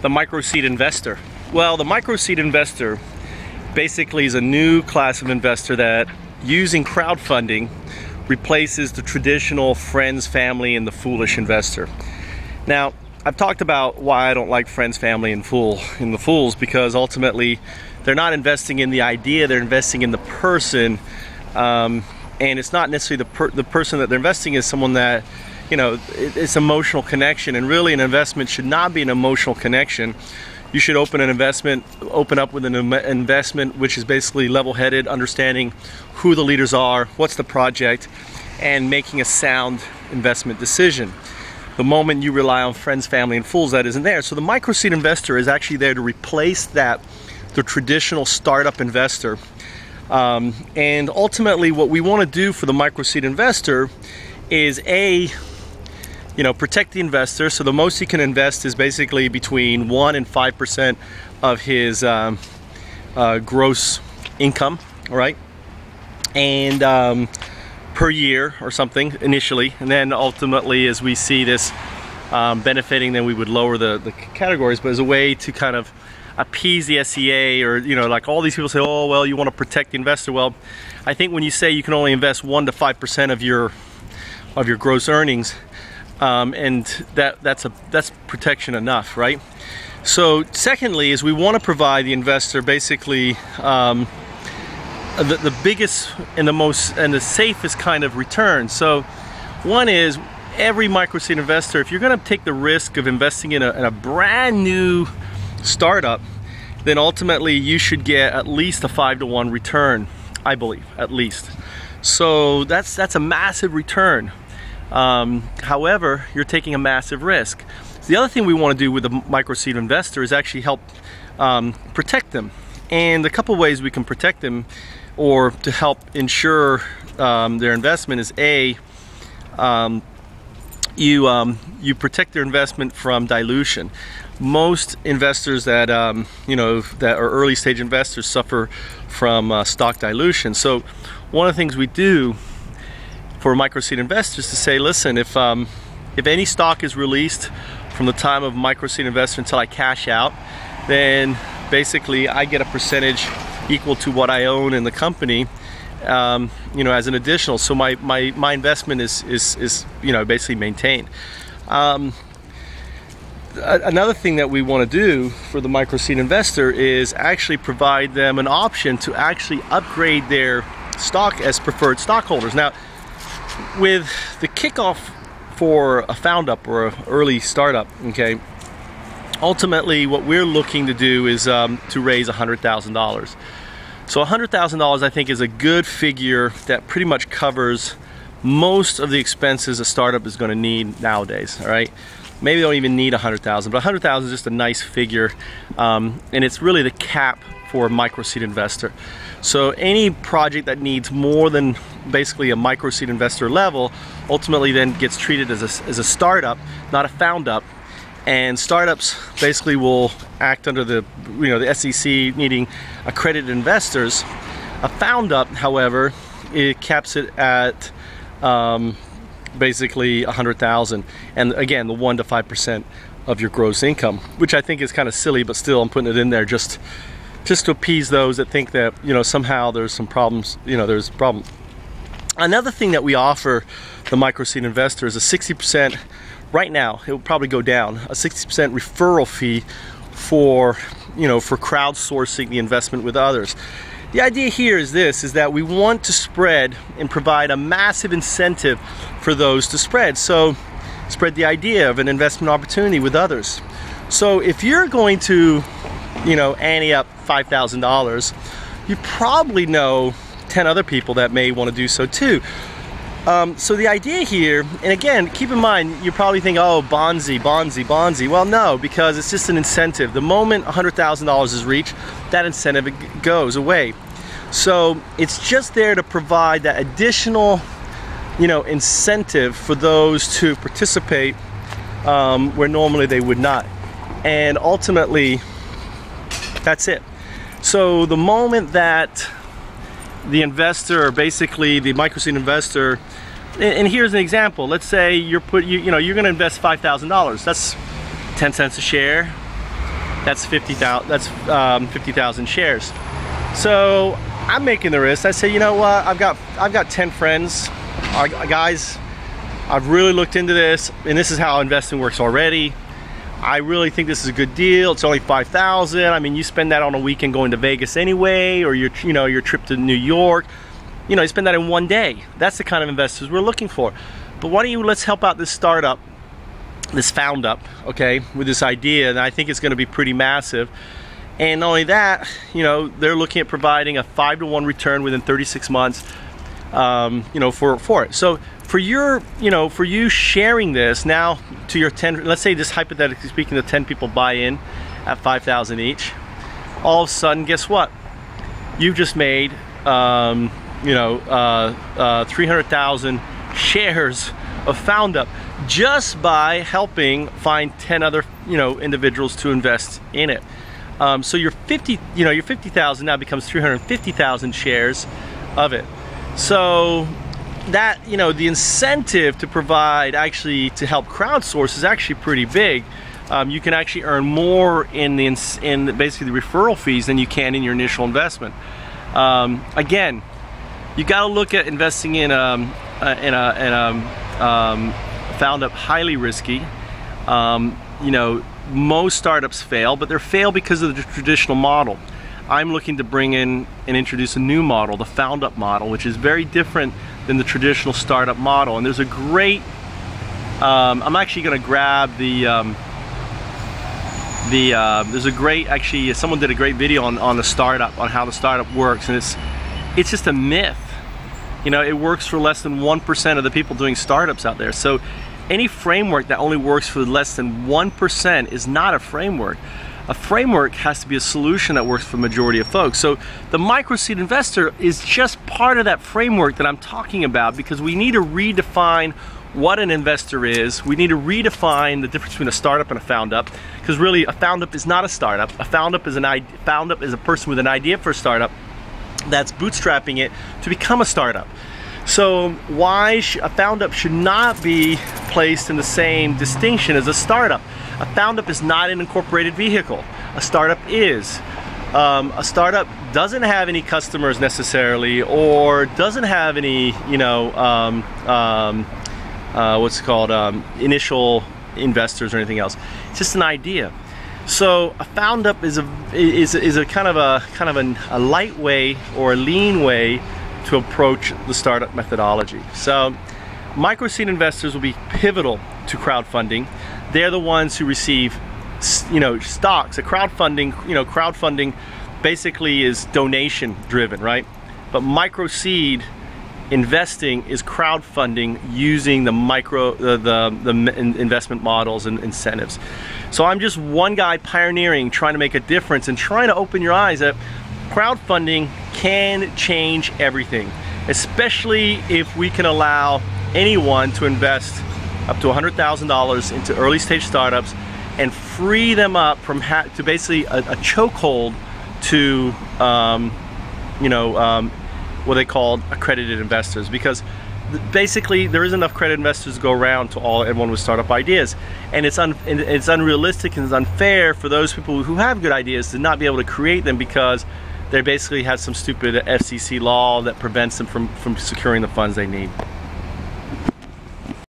the micro-seed investor? Well, the micro-seed investor basically is a new class of investor that, using crowdfunding, replaces the traditional friends, family, and the foolish investor. Now, I've talked about why I don't like friends, family, and the fools, because ultimately they're not investing in the idea, they're investing in the person, and it's not necessarily the person that they're investing is someone that, you know, it's emotional connection, and really an investment should not be an emotional connection. You should open up with an investment which is basically level-headed, understanding who the leaders are, what's the project, and making a sound investment decision. The moment you rely on friends, family, and fools, that isn't there. So the micro-seed investor is actually there to replace the traditional startup investor. And ultimately what we want to do for the micro-seed investor is protect the investor. So the most he can invest is basically between 1% and 5% of his gross income, all right? And per year or something initially, and then ultimately as we see this benefiting, then we would lower the categories, but as a way to kind of appease the SEA, or like all these people say, oh well, you want to protect the investor. Well, I think when you say you can only invest 1% to 5% of your gross earnings, and that's protection enough, right? So secondly is we want to provide the investor basically the biggest and the safest kind of return. So one is, every micro-seed investor, if you're going to take the risk of investing in a brand new startup, then ultimately you should get at least a 5-to-1 return, I believe, at least. So that's a massive return. However, you're taking a massive risk. The other thing we want to do with the micro-seed investor is actually help protect them. And a couple ways we can protect them, or to help ensure their investment, is you protect their investment from dilution. Most investors that that are early stage investors suffer from stock dilution. So one of the things we do for micro-seed investors to say, listen, if any stock is released from the time of micro-seed investor until I cash out, then basically I get a percentage equal to what I own in the company, as an additional. So my investment is basically maintained. Another thing that we want to do for the micro-seed investor is actually provide them an option to actually upgrade their stock as preferred stockholders. Now, with the kickoff for a found up or an early startup, okay, ultimately what we're looking to do is to raise $100,000. So $100,000 I think is a good figure that pretty much covers most of the expenses a startup is going to need nowadays, all right? Maybe they don't even need $100,000, but $100,000 is just a nice figure, and it's really the cap for a micro-seed investor. So any project that needs more than basically a micro-seed investor level ultimately then gets treated as a startup, not a found up. And startups basically will act under the SEC needing accredited investors. A found up, however, it caps it at basically $100,000, and again, the 1% to 5% of your gross income, which I think is kind of silly, but still I'm putting it in there just to appease those that think that somehow there's some problems. There's a problem. Another thing that we offer the micro-seed investor is a 60%. Right now, it will probably go down, a 60% referral fee for crowdsourcing the investment with others. The idea here is that we want to spread and provide a massive incentive for those to spread. So spread the idea of an investment opportunity with others. So if you're going to, ante up $5,000, you probably know 10 other people that may want to do so too. So the idea here, and again, keep in mind, you probably think, oh, Bonzi. Well, no, because it's just an incentive. The moment $100,000 is reached, that incentive goes away. So it's just there to provide that additional, incentive for those to participate where normally they would not. And ultimately, that's it. So the moment that the investor, or basically the micro-seed investor, and here's an example. Let's say you're going to invest $5,000. That's 10 cents a share, That's 50,000. That's 50,000 shares. So I'm making the risk. I say, you know what? I've got 10 friends, guys. I've really looked into this, and this is how investing works already. I really think this is a good deal. It's only 5,000. I mean, you spend that on a weekend going to Vegas anyway, or your trip to New York. You know, you spend that in one day. That's the kind of investors we're looking for. But why don't you let's help out this startup, this found up, okay, with this idea, and I think it's going to be pretty massive. And not only that, you know, they're looking at providing a 5-to-1 return within 36 months, you know, for it. So for your, you know, for you sharing this now to your 10, let's say just hypothetically speaking, the 10 people buy in at 5,000 each. All of a sudden, guess what? You've just made, you know, 300,000 shares of found up just by helping find 10 other, you know, individuals to invest in it. So your 50,000 now becomes 350,000 shares of it. So that, you know, the incentive to provide actually to help crowdsource is actually pretty big. You can actually earn more in basically the referral fees than you can in your initial investment. Again, you got to look at investing in found up highly risky. You know, most startups fail, but they fail because of the traditional model. I'm looking to bring in and introduce a new model, the found up model, which is very different than the traditional startup model. And there's a great, I'm actually going to grab there's a great, actually someone did a great video on the startup, on how the startup works, and it's just a myth. You know, it works for less than 1% of the people doing startups out there. So any framework that only works for less than 1% is not a framework. A framework has to be a solution that works for the majority of folks. So the micro-seed investor is just part of that framework that I'm talking about, because we need to redefine what an investor is. We need to redefine the difference between a startup and a found up, because really a found up is not a startup. A found up is a person with an idea for a startup that's bootstrapping it to become a startup. So why a found up should not be placed in the same distinction as a startup. A found up is not an incorporated vehicle. A startup is. A startup doesn't have any customers necessarily, or doesn't have any, you know, what's it called, initial investors or anything else. It's just an idea. So a found up is a kind of a light way or a lean way to approach the startup methodology. So micro-seed investors will be pivotal to crowdfunding. They're the ones who receive, you know, stocks. A crowdfunding, you know, crowdfunding basically is donation driven, right? But micro-seed investing is crowdfunding using the investment models and incentives. So I'm just one guy pioneering, trying to make a difference and trying to open your eyes that crowdfunding can change everything, especially if we can allow anyone to invest up to $100,000 into early stage startups and free them up from to basically a chokehold to you know, what they call accredited investors, because basically there isn't enough accredited investors to go around to everyone with startup ideas, and it's unrealistic and it's unfair for those people who have good ideas to not be able to create them because they basically have some stupid FCC law that prevents them from securing the funds they need.